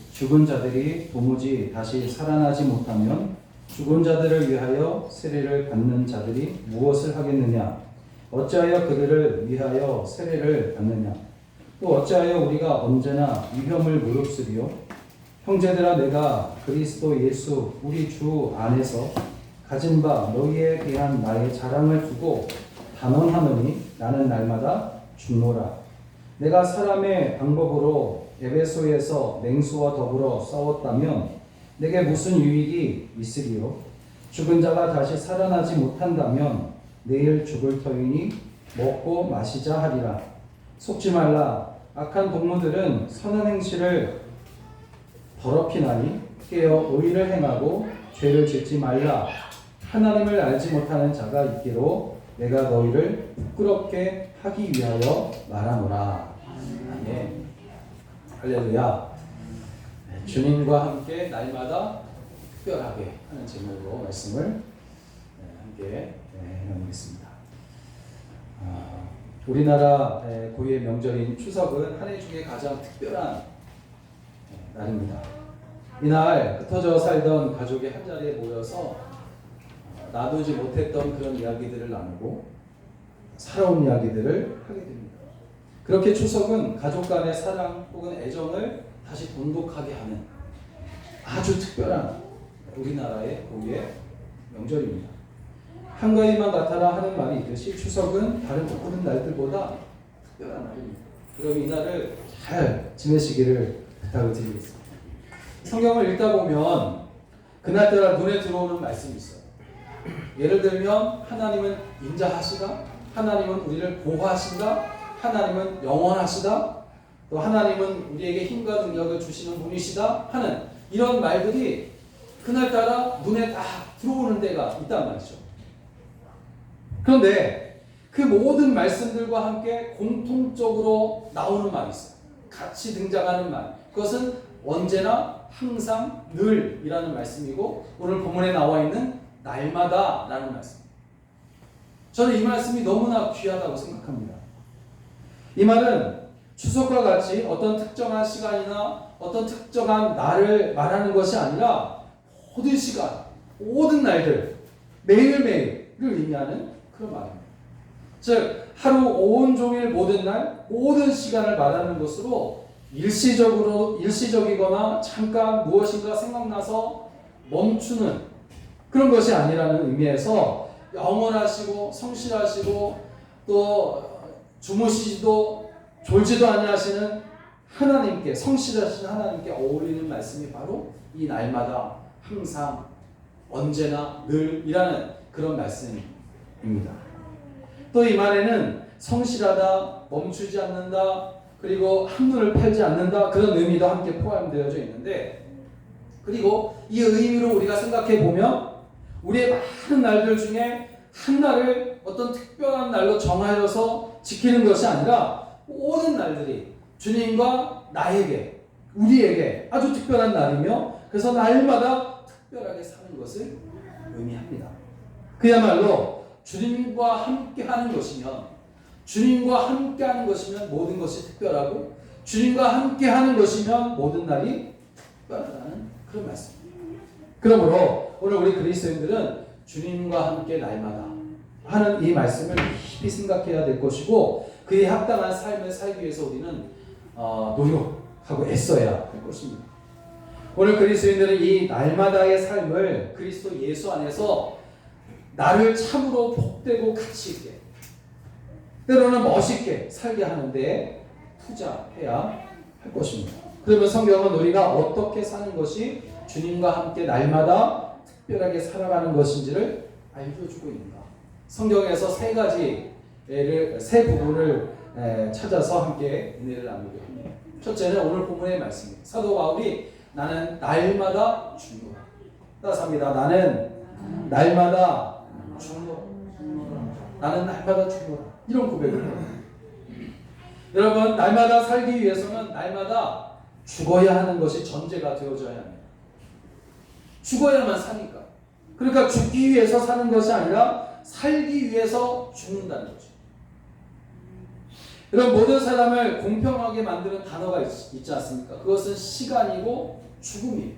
죽은 자들이 도무지 다시 살아나지 못하면 죽은 자들을 위하여 세례를 받는 자들이 무엇을 하겠느냐? 어찌하여 그들을 위하여 세례를 받느냐? 또 어찌하여 우리가 언제나 위험을 무릅쓰리요? 형제들아, 내가 그리스도 예수 우리 주 안에서 가진 바 너희에 대한 나의 자랑을 두고 단언하노니 나는 날마다 죽노라. 내가 사람의 방법으로 에베소에서 맹수와 더불어 싸웠다면 내게 무슨 유익이 있으리요? 죽은 자가 다시 살아나지 못한다면 내일 죽을 터이니 먹고 마시자 하리라. 속지 말라. 악한 동무들은 선한 행실을 더럽히나니 깨어 의를 행하고 죄를 짓지 말라. 하나님을 알지 못하는 자가 있기로 내가 너희를 부끄럽게 하기 위하여 말하노라. 아멘. 할렐루야. 주님과 함께 날마다 특별하게 하는 제목으로 말씀을 함께 나누겠습니다. 우리나라 고유의 명절인 추석은 한 해 중에 가장 특별한 날입니다. 이날 흩어져 살던 가족이 한자리에 모여서 나누지 못했던 그런 이야기들을 나누고 살아온 이야기들을 하게 됩니다. 그렇게 추석은 가족 간의 사랑 혹은 애정을 다시 돈독하게 하는 아주 특별한 우리나라의 고유의 명절입니다. 한가위만 같아라 하는 말이 있듯이 추석은 다른 모든 날들보다 특별한 날입니다. 그럼 이 날을 잘 지내시기를 부탁을 드리겠습니다. 성경을 읽다 보면 그날따라 눈에 들어오는 말씀이 있어요. 예를 들면 하나님은 인자하시다, 하나님은 우리를 보호하신다, 하나님은 영원하시다, 또 하나님은 우리에게 힘과 능력을 주시는 분이시다 하는 이런 말들이 그날따라 눈에 딱 들어오는 때가 있단 말이죠. 그런데 그 모든 말씀들과 함께 공통적으로 나오는 말이 있어요. 같이 등장하는 말. 그것은 언제나, 항상, 늘이라는 말씀이고 오늘 본문에 나와 있는 날마다 라는 말씀. 저는 이 말씀이 너무나 귀하다고 생각합니다. 이 말은 추석과 같이 어떤 특정한 시간이나 어떤 특정한 날을 말하는 것이 아니라 모든 시간, 모든 날들, 매일매일을 의미하는 그런 말입니다. 즉 하루 온종일 모든 날, 모든 시간을 말하는 것으로 일시적이거나 잠깐 무엇인가 생각나서 멈추는 그런 것이 아니라는 의미에서 영원하시고 성실하시고 또 주무시지도 졸지도 아니하시는 하나님께, 성실하신 하나님께 어울리는 말씀이 바로 이 날마다, 항상, 언제나, 늘이라는 그런 말씀입니다. 또 이 말에는 성실하다, 멈추지 않는다, 그리고 한눈을 팔지 않는다, 그런 의미도 함께 포함되어져 있는데, 그리고 이 의미로 우리가 생각해 보면 우리의 많은 날들 중에 한 날을 어떤 특별한 날로 정하여서 지키는 것이 아니라 모든 날들이 주님과 나에게, 우리에게 아주 특별한 날이며 그래서 날마다 특별하게 사는 것을 의미합니다. 그야말로 주님과 함께 하는 것이면, 주님과 함께 하는 것이면 모든 것이 특별하고 주님과 함께 하는 것이면 모든 날이 특별하다는 그런 말씀입니다. 그러므로 오늘 우리 그리스도인들은 주님과 함께 날마다 하는 이 말씀을 깊이 생각해야 될 것이고 그에 합당한 삶을 살기 위해서 우리는 노력하고 애써야 할 것입니다. 오늘 그리스도인들은 이 날마다의 삶을 그리스도 예수 안에서 나를 참으로 복되고 가치 있게, 때로는 멋있게 살게 하는데 투자해야 할 것입니다. 그러면 성경은 우리가 어떻게 사는 것이 주님과 함께 날마다 특별하게 살아가는 것인지를 알려주고 있는가? 성경에서 세 부분을 찾아서 함께 은혜를 나누게 합니다. 첫째는 오늘 본문의 말씀입니다. 사도 바울이 나는 날마다 죽노라. 따라합니다. 나는 날마다 죽노라. 나는 날마다 죽노라. 이런 고백을 해요. 여러분, 날마다 살기 위해서는 날마다 죽어야 하는 것이 전제가 되어져야 합니다. 죽어야만 사니까. 그러니까 죽기 위해서 사는 것이 아니라 살기 위해서 죽는다는 거죠. 이런 모든 사람을 공평하게 만드는 단어가 있지 않습니까? 그것은 시간이고 죽음이에요.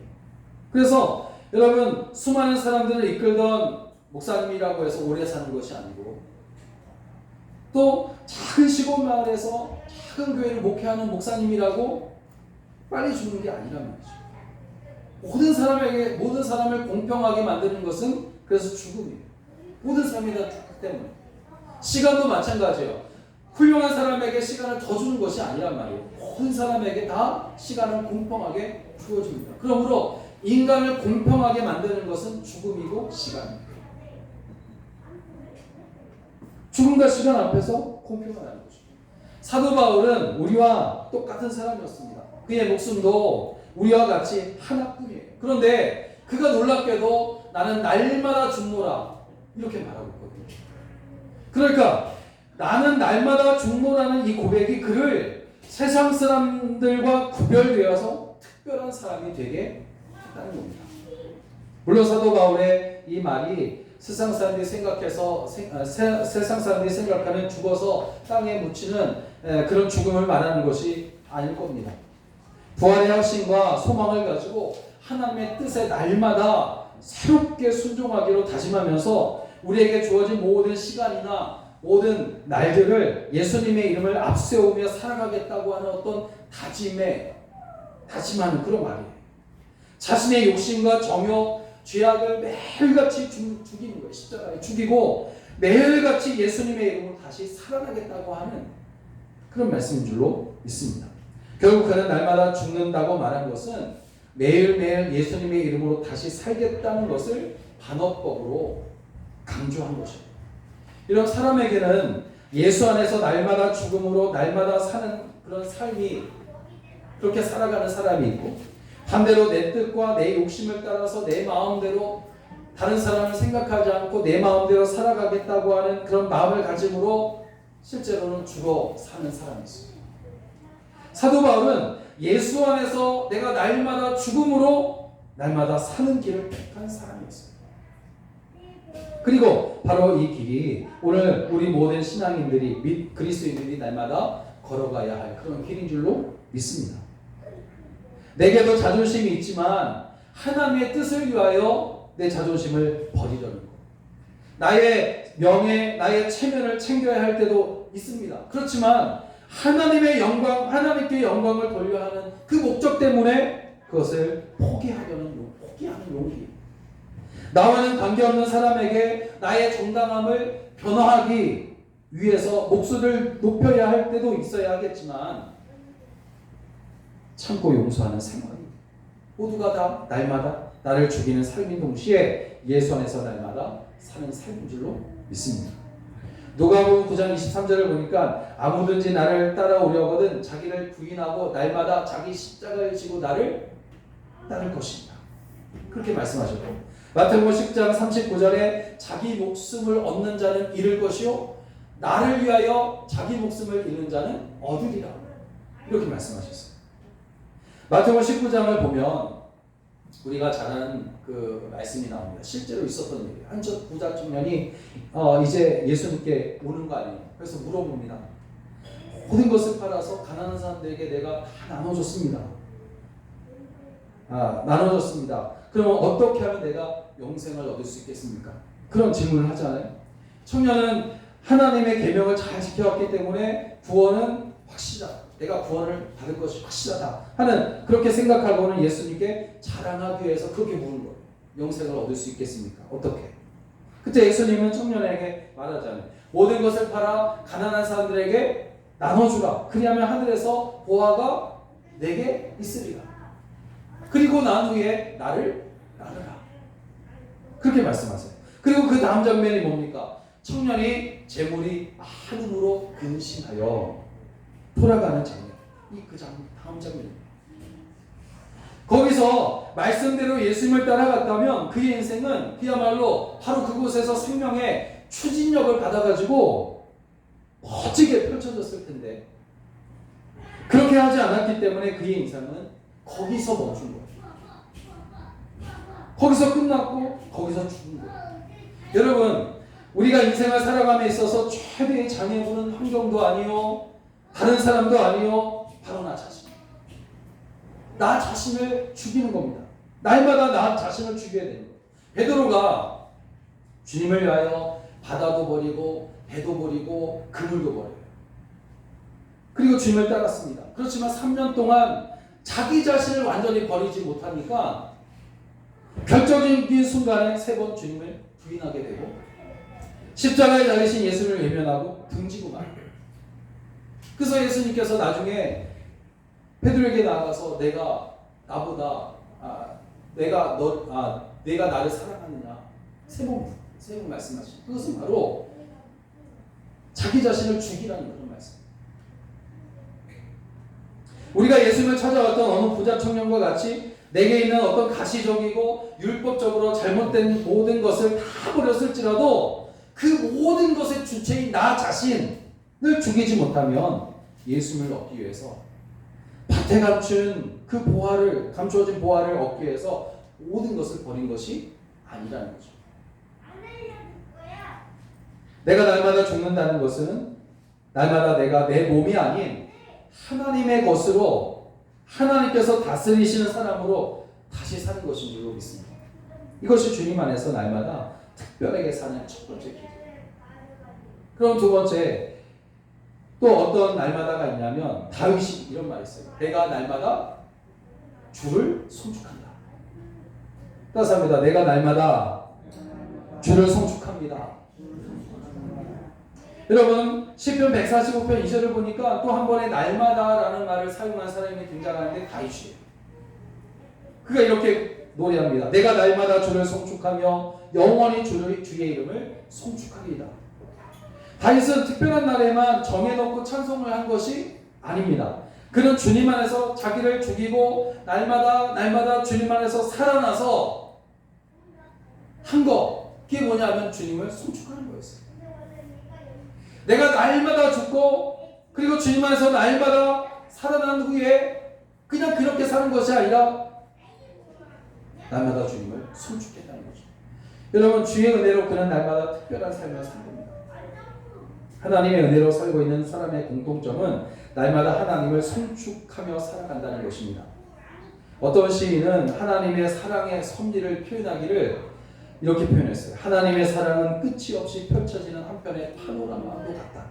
그래서 여러분 수많은 사람들을 이끌던 목사님이라고 해서 오래 사는 것이 아니고 또 작은 시골 마을에서 작은 교회를 목회하는 목사님이라고 빨리 죽는 게 아니란 말이죠. 모든 사람을 공평하게 만드는 것은 그래서 죽음이에요. 모든 사람이 다 죽기 때문에. 시간도 마찬가지예요. 훌륭한 사람에게 시간을 더 주는 것이 아니란 말이에요. 모든 사람에게 다 시간을 공평하게 주어집니다. 그러므로 인간을 공평하게 만드는 것은 죽음이고 시간입니다. 죽음과 시간 앞에서 공평하다는 거죠. 사도 바울은 우리와 똑같은 사람이었습니다. 그의 목숨도 우리와 같이 하나뿐이에요. 그런데 그가 놀랍게도 나는 날마다 죽노라 이렇게 말하고 있거든요. 그러니까 나는 날마다 죽노라는 이 고백이 그를 세상 사람들과 구별되어서 특별한 사람이 되게 했다는 겁니다. 물론 사도 바울의 이 말이 세상 사람들이 세상 사람들이 생각하는 죽어서 땅에 묻히는 그런 죽음을 말하는 것이 아닐 겁니다. 부활의 확신과 소망을 가지고 하나님의 뜻에 날마다 새롭게 순종하기로 다짐하면서 우리에게 주어진 모든 시간이나 모든 날들을 예수님의 이름을 앞세우며 살아가겠다고 하는 어떤 다짐하는 그런 말이에요. 자신의 욕심과 정욕, 죄악을 매일같이 죽이는 거예요. 십자가에 죽이고 매일같이 예수님의 이름으로 다시 살아나겠다고 하는 그런 말씀인 줄로 믿습니다. 결국 그는 날마다 죽는다고 말한 것은 매일매일 예수님의 이름으로 다시 살겠다는 것을 반어법으로 강조한 것입니다. 이런 사람에게는 예수 안에서 날마다 죽음으로 날마다 사는 그런 삶이 그렇게 살아가는 사람이 있고 반대로 내 뜻과 내 욕심을 따라서 내 마음대로 다른 사람을 생각하지 않고 내 마음대로 살아가겠다고 하는 그런 마음을 가짐으로 실제로는 죽어 사는 사람이 있어요. 사도 바울은 예수 안에서 내가 날마다 죽음으로 날마다 사는 길을 택한 사람이었어요. 그리고 바로 이 길이 오늘 우리 모든 신앙인들이 그리스도인들이 날마다 걸어가야 할 그런 길인 줄로 믿습니다. 내게도 자존심이 있지만 하나님의 뜻을 위하여 내 자존심을 버리려는 것. 나의 명예, 나의 체면을 챙겨야 할 때도 있습니다. 그렇지만 하나님의 영광, 하나님께 영광을 돌려야 하는 그 목적 때문에 그것을 포기하는 용기. 나와는 관계없는 사람에게 나의 정당함을 변화하기 위해서 목소리를 높여야 할 때도 있어야 하겠지만 참고 용서하는 생활이 모두가 다 날마다 나를 죽이는 삶인 동시에 예수 안에서 날마다 사는 삶인 줄로 믿습니다. 누가복음 9장 23절을 보니까 아무든지 나를 따라오려거든 자기를 부인하고 날마다 자기 십자가를 지고 나를 따를 것입니다. 그렇게 말씀하셨고 마태복음 10장 39절에 자기 목숨을 얻는 자는 잃을 것이요 나를 위하여 자기 목숨을 잃는 자는 얻으리라 이렇게 말씀하셨어요. 마태복음 19장을 보면 우리가 잘 아는 그 말씀이 나옵니다. 실제로 있었던 일이에요. 한 부자 청년이 이제 예수님께 오는 거 아니에요. 그래서 물어봅니다. 모든 것을 팔아서 가난한 사람들에게 내가 다 나눠줬습니다. 그러면 어떻게 하면 내가 영생을 얻을 수 있겠습니까? 그런 질문을 하잖아요. 청년은 하나님의 계명을 잘 지켜왔기 때문에 구원은 확실하다. 내가 구원을 받을 것이 확실하다 하는 그렇게 생각하고는 예수님께 자랑하기 위해서 그렇게 물은 거예요. 영생을 얻을 수 있겠습니까? 어떻게? 그때 예수님은 청년에게 말하잖아요. 모든 것을 팔아 가난한 사람들에게 나눠주라. 그리하면 하늘에서 보화가 내게 있으리라. 그리고 난 후에 나를 따르라. 그렇게 말씀하세요. 그리고 그 다음 장면이 뭡니까? 청년이 재물이 많음으로 근심하여 돌아가는 장면. 다음 장면입니다. 거기서 말씀대로 예수님을 따라갔다면 그의 인생은 그야말로 바로 그곳에서 생명의 추진력을 받아가지고 멋지게 펼쳐졌을 텐데 그렇게 하지 않았기 때문에 그의 인생은 거기서 멈춘 거예요. 거기서 끝났고 거기서 죽은 거예요. 여러분 우리가 인생을 살아감에 있어서 최대의 장애물은 환경도 아니요 다른 사람도 아니요, 바로 나 자신. 나 자신을 죽이는 겁니다. 날마다 나 자신을 죽여야 되는 거예요. 베드로가 주님을 위하여 바다도 버리고 배도 버리고 그물도 버려요. 그리고 주님을 따랐습니다. 그렇지만 3년 동안 자기 자신을 완전히 버리지 못하니까 결정적인 순간에 3번 주님을 부인하게 되고 십자가에 달리신 예수를 외면하고 등지고 말아요. 그래서 예수님께서 나중에 베드로에게 나아가서 내가 나를 사랑하느냐 세 번 말씀하시죠. 그것은 바로 자기 자신을 죽이라는 그런 말씀. 우리가 예수님을 찾아왔던 어느 부자 청년과 같이 내게 있는 어떤 가시적이고 율법적으로 잘못된 모든 것을 다 버렸을지라도 그 모든 것의 주체인 나 자신을 죽이지 못하면 예수님을 얻기 위해서 밭에 감추어진 보화를 얻기 위해서 모든 것을 버린 것이 아니라는 거죠. 내가 날마다 죽는다는 것은 날마다 내가 내 몸이 아닌 하나님의 것으로 하나님께서 다스리시는 사람으로 다시 사는 것인 줄로 믿습니다. 이것이 주님 안에서 날마다 특별하게 사는 첫 번째 기도. 그럼 두 번째, 또 어떤 날마다가 있냐면 다윗이 이런 말이 있어요. 내가 날마다 주를 송축한다. 따스합니다. 내가 날마다 주를 송축합니다. 여러분 시편 145편 2절을 보니까 또 한 번의 날마다라는 말을 사용한 사람이 등장하는데 다윗이에요. 그가 이렇게 노래합니다. 내가 날마다 주를 송축하며 영원히 주의 이름을 송축하리이다. 다윗은 특별한 날에만 정해놓고 찬송을 한 것이 아닙니다. 그는 주님 안에서 자기를 죽이고 날마다 주님 안에서 살아나서 한 거, 그게 뭐냐면 주님을 송축하는 거였어요. 내가 날마다 죽고 그리고 주님 안에서 날마다 살아난 후에 그냥 그렇게 사는 것이 아니라 날마다 주님을 송축했다는 거죠. 여러분 주의 은혜로 그는 날마다 특별한 삶을 산 겁니다. 하나님의 은혜로 살고 있는 사람의 공통점은 날마다 하나님을 송축하며 살아간다는 것입니다. 어떤 시인은 하나님의 사랑의 섭리를 표현하기를 이렇게 표현했어요. 하나님의 사랑은 끝이 없이 펼쳐지는 한편의 파노라마도 같다.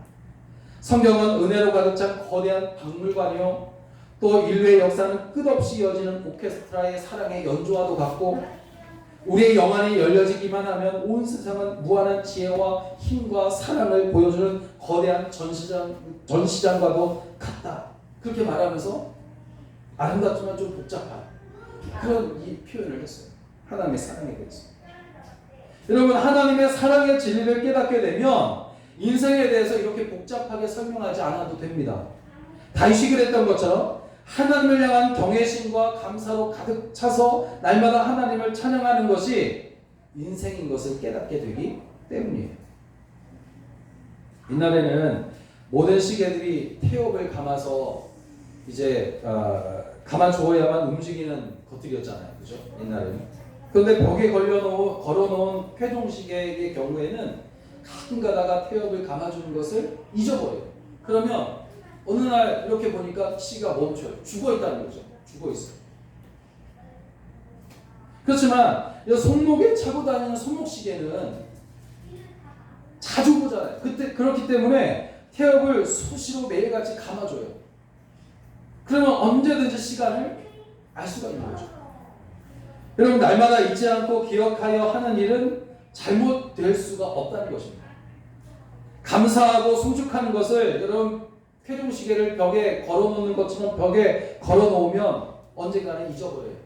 성경은 은혜로 가득 찬 거대한 박물관이요, 또 인류의 역사는 끝없이 이어지는 오케스트라의 사랑의 연주와도 같고, 우리의 영안이 열려지기만 하면 온 세상은 무한한 지혜와 힘과 사랑을 보여주는 거대한 전시장과도 같다. 그렇게 말하면서 아름답지만 좀 복잡한 그런 이 표현을 했어요. 하나님의 사랑에 대해서. 여러분 하나님의 사랑의 진리를 깨닫게 되면 인생에 대해서 이렇게 복잡하게 설명하지 않아도 됩니다. 다윗이 그랬던 것처럼 하나님을 향한 경외심과 감사로 가득 차서 날마다 하나님을 찬양하는 것이 인생인 것을 깨닫게 되기 때문이에요. 옛날에는 모든 시계들이 태엽을 감아서 이제 감아주어야만 움직이는 것들이었잖아요. 그죠? 옛날에는. 그런데 벽에 걸어놓은 회동시계의 경우에는 가끔 가다가 태엽을 감아주는 것을 잊어버려요. 그러면 어느 날 이렇게 보니까 시가 멈춰요. 죽어있다는 거죠. 죽어있어요. 그렇지만 손목에 차고 다니는 손목시계는 자주 보잖아요. 그렇기 때문에 태엽을 수시로 매일같이 감아줘요. 그러면 언제든지 시간을 알 수가 있는 거죠. 여러분 날마다 잊지 않고 기억하여 하는 일은 잘못될 수가 없다는 것입니다. 감사하고 송축하는 것을 여러분 회중시계를 벽에 걸어놓는 것처럼 벽에 걸어놓으면 언젠가는 잊어버려요.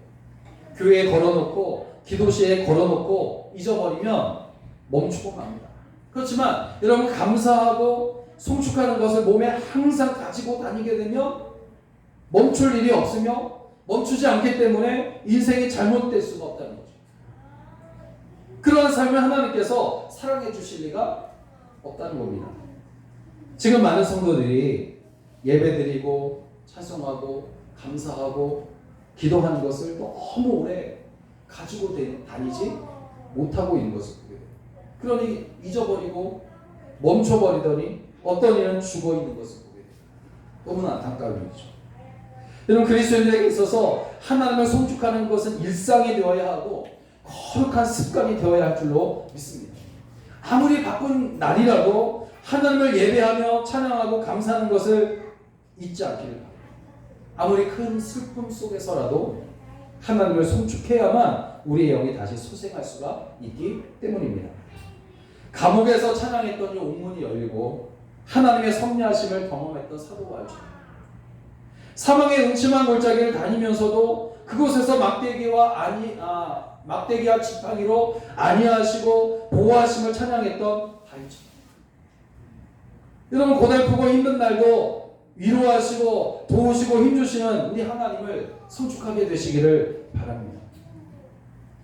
교회에 걸어놓고 기도실에 걸어놓고 잊어버리면 멈추고 맙니다. 그렇지만 여러분 감사하고 송축하는 것을 몸에 항상 가지고 다니게 되면 멈출 일이 없으며 멈추지 않기 때문에 인생이 잘못될 수가 없다는 거죠. 그러한 삶을 하나님께서 사랑해 주실 리가 없다는 겁니다. 지금 많은 성도들이 예배드리고 찬송하고 감사하고 기도하는 것을 너무 오래 가지고 다니지 못하고 있는 것을 보게 돼요. 그러니 잊어버리고 멈춰버리더니 어떤 이는 죽어 있는 것을 보게 돼요. 너무나 안타까운 일이죠. 여러분, 그리스도인들에게 있어서 하나님을 송축하는 것은 일상이 되어야 하고 거룩한 습관이 되어야 할 줄로 믿습니다. 아무리 바쁜 날이라도 하나님을 예배하며 찬양하고 감사하는 것을 잊지 않기를 바랍니다. 아무리 큰 슬픔 속에서라도 하나님을 송축해야만 우리의 영이 다시 소생할 수가 있기 때문입니다. 감옥에서 찬양했더니 옥문이 열리고 하나님의 섭리하심을 경험했던 사도 바울처럼 사망의 음침한 골짜기를 다니면서도 그곳에서 막대기와 지팡이로 안위하시고 보호하심을 찬양했던 바울처럼 여러분, 고달프고 힘든 날도 위로하시고 도우시고 힘주시는 우리 하나님을 송축하게 되시기를 바랍니다.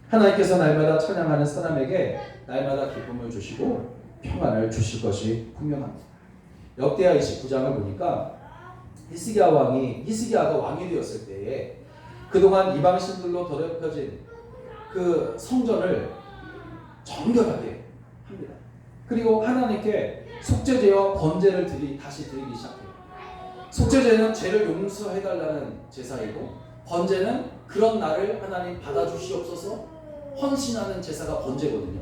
하나님께서 날마다 찬양하는 사람에게 날마다 기쁨을 주시고 평안을 주실 것이 분명합니다. 역대하 29장을 보니까 히스기야가 왕이 되었을 때에 그동안 이방신들로 더럽혀진 그 성전을 정결하게 합니다. 그리고 하나님께 속죄제와 번제를 다시 드리기 시작해요. 속죄제는 죄를 용서해달라는 제사이고, 번제는 그런 나를 하나님 받아주시옵소서 헌신하는 제사가 번제거든요.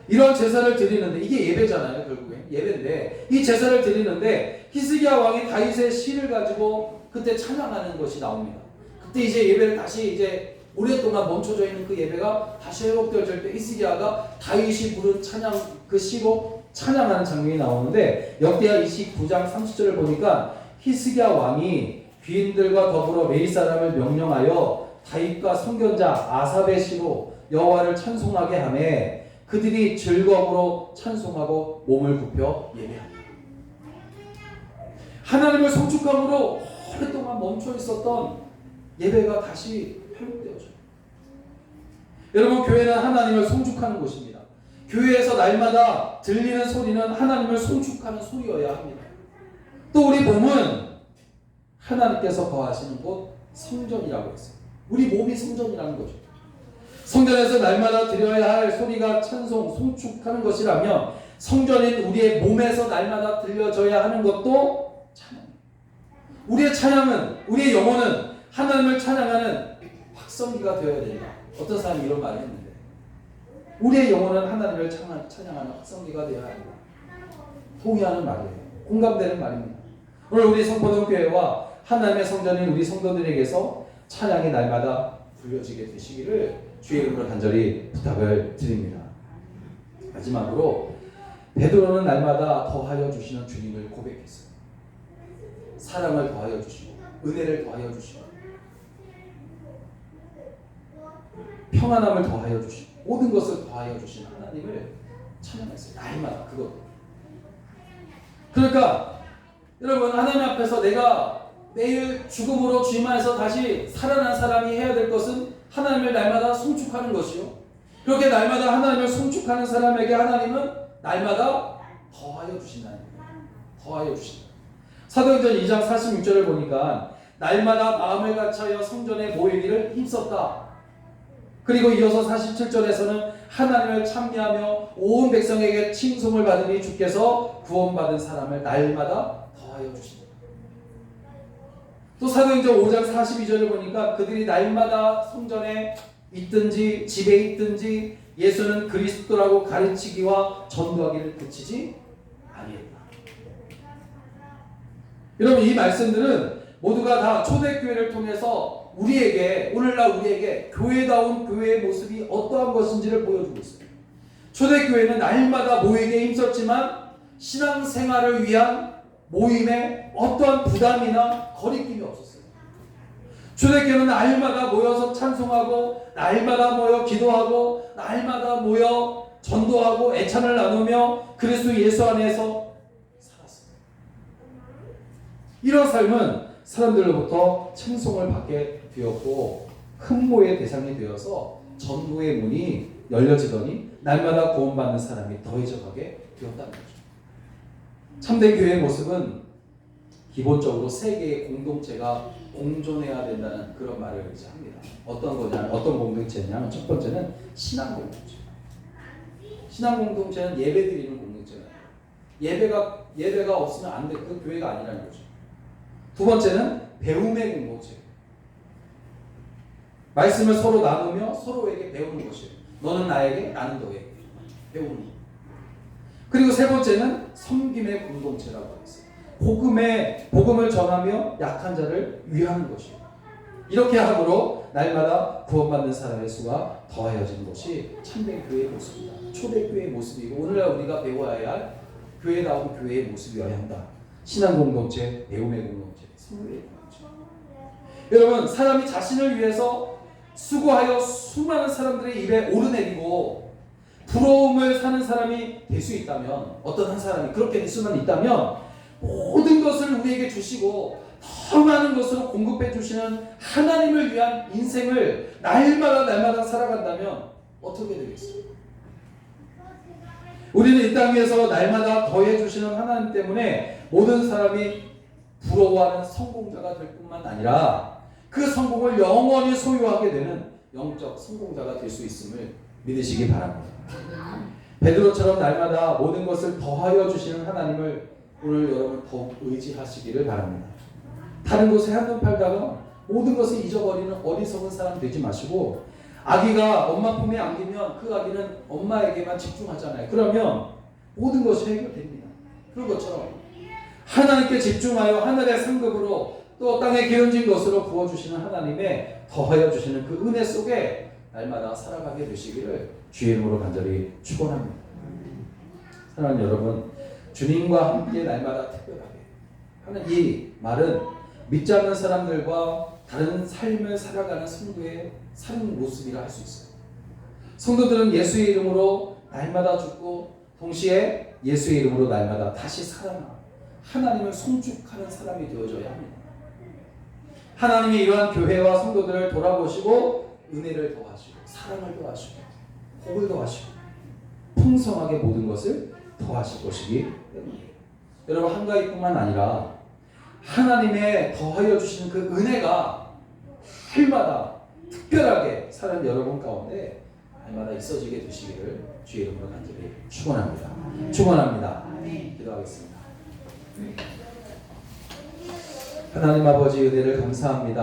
이런 제사를 드리는데, 이게 예배잖아요. 결국엔 예배인데, 이 제사를 드리는데 히스기야 왕이 다윗의 시를 가지고 그때 찬양하는 것이 나옵니다. 그때 이제 예배를 다시 이제 오랫동안 멈춰져 있는 그 예배가 다시 회복될 때 히스기야가 다윗이 부른 찬양, 그 시로 찬양하는 장면이 나오는데, 역대하 29장 30절을 보니까 히스기야 왕이 귀인들과 더불어 매일 사람을 명령하여 다윗과 선견자 아삽의 시로 여호와를 찬송하게 하매 그들이 즐거움으로 찬송하고 몸을 굽혀 예배합니다. 하나님을 송축함으로 오랫동안 멈춰 있었던 예배가 다시 회복되어져요. 여러분, 교회는 하나님을 송축하는 곳입니다. 교회에서 날마다 들리는 소리는 하나님을 송축하는 소리여야 합니다. 또 우리 몸은 하나님께서 거하시는 곳 성전이라고 했어요. 우리 몸이 성전이라는 거죠. 성전에서 날마다 드려야 할 소리가 찬송, 송축하는 것이라면 성전인 우리의 몸에서 날마다 들려져야 하는 것도 찬양입니다. 우리의 찬양은, 우리의 영혼은 하나님을 찬양하는 확성기가 되어야 된다. 어떤 사람이 이런 말을 했는데, 우리의 영혼은 하나님을 찬양하는 확성기가 되어야 한다. 동의하는 말이에요. 공감되는 말입니다. 오늘 우리 성포동교회와 하나님의 성전인 우리 성도들에게서 찬양이 날마다 불려지게 되시기를 주의 이름으로 간절히 부탁을 드립니다. 마지막으로 베드로는 날마다 더하여 주시는 주님을 고백했어요. 사랑을 더하여 주시고 은혜를 더하여 주시고 평안함을 더하여 주시고 모든 것을 더하여 주신 하나님을 찬양했어요. 날마다 그것. 그러니까 여러분, 하나님 앞에서 내가 내일 죽음으로 주임하여서 다시 살아난 사람이 해야 될 것은 하나님을 날마다 송축하는 것이요. 그렇게 날마다 하나님을 송축하는 사람에게 하나님은 날마다 더하여 주신다는 거예요. 더하여 주신다. 사도행전 2장 46절을 보니까 날마다 마음을 같이하여 성전에 모이기를 힘썼다. 그리고 이어서 47절에서는 하나님을 찬미하며 온 백성에게 칭송을 받으니 주께서 구원받은 사람을 날마다 더하여 주신다. 또 사도행전 5장 42절을 보니까 그들이 날마다 성전에 있든지 집에 있든지 예수는 그리스도라고 가르치기와 전도하기를 그치지 아니했다. 여러분, 이 말씀들은 모두가 다 초대교회를 통해서 우리에게, 오늘날 우리에게 교회다운 교회의 모습이 어떠한 것인지를 보여주고 있어요. 초대교회는 날마다 모이기에 힘썼지만 신앙생활을 위한 모임에 어떠한 부담이나 거리낌이 없었어요. 초대교회는 날마다 모여서 찬송하고, 날마다 모여 기도하고, 날마다 모여 전도하고 애찬을 나누며 그리스도 예수 안에서 살았어요. 이런 삶은 사람들로부터 칭송을 받게 되었고 흠모의 대상이 되어서 전도의 문이 열려지더니 날마다 구원받는 사람이 더해져가게 되었다는 거죠. 참된 교회의 모습은 기본적으로 세 개의 공동체가 공존해야 된다는 그런 말을 이제 합니다. 어떤 거냐면, 어떤 공동체냐면 첫 번째는 신앙 공동체. 신앙 공동체는 예배 드리는 공동체예요. 예배가 예배가 없으면 안 돼. 그 교회가 아니라는 거죠. 두 번째는 배움의 공동체. 말씀을 서로 나누며 서로에게 배우는 것이에요. 너는 나에게, 나는 너에게 배우는 것. 그리고 세 번째는 섬김의 공동체라고 했어요. 복음을 전하며 약한 자를 위하는 것이에요. 이렇게 함으로 날마다 구원받는 사람의 수가 더하여지는 것이 참된 교회의 모습이다. 초대교회의 모습이고 오늘날 우리가 배워야 할 교회다운 교회의 모습이어야 한다. 신앙 공동체, 배움의 공동체, 성도의 공동체. 여러분, 사람이 자신을 위해서 수고하여 수많은 사람들의 입에 오르내리고 부러움을 사는 사람이 될 수 있다면, 어떤 한 사람이 그렇게 될 수만 있다면 모든 것을 우리에게 주시고 더 많은 것으로 공급해 주시는 하나님을 위한 인생을 날마다 살아간다면 어떻게 되겠어요? 우리는 이 땅 위에서 날마다 더해 주시는 하나님 때문에 모든 사람이 부러워하는 성공자가 될 뿐만 아니라 그 성공을 영원히 소유하게 되는 영적 성공자가 될 수 있음을 믿으시기 바랍니다. 베드로처럼 날마다 모든 것을 더하여 주시는 하나님을 오늘 여러분 더욱 의지하시기를 바랍니다. 다른 곳에 한눈 팔다가 모든 것을 잊어버리는 어리석은 사람 되지 마시고, 아기가 엄마 품에 안기면 그 아기는 엄마에게만 집중하잖아요. 그러면 모든 것이 해결됩니다. 그런 것처럼 하나님께 집중하여 하늘의 상급으로 또 땅에 기름진 것으로 부어주시는 하나님의 더하여 주시는 그 은혜 속에 날마다 살아가게 되시기를 주의 이름으로 간절히 축원합니다. 사랑하는 여러분, 주님과 함께 날마다 특별하게 하는 이 말은 믿지 않는 사람들과 다른 삶을 살아가는 성도의 삶 모습이라 할 수 있어요. 성도들은 예수의 이름으로 날마다 죽고 동시에 예수의 이름으로 날마다 다시 살아나 하나님을 송축하는 사람이 되어져야 합니다. 하나님이 이러한 교회와 성도들을 돌아보시고 은혜를 더하시고 사랑을 더하시고 복을 더하시고 풍성하게 모든 것을 더하실 것이기 때문이에요. 여러분, 한가위뿐만 아니라 하나님의 더하여 주시는 그 은혜가 날마다 특별하게 사는 여러분 가운데 날마다 있어지게 되시기를 주의 이름으로 간절히 축원합니다. 축원합니다. 기도하겠습니다. 하나님 아버지, 은혜를 감사합니다.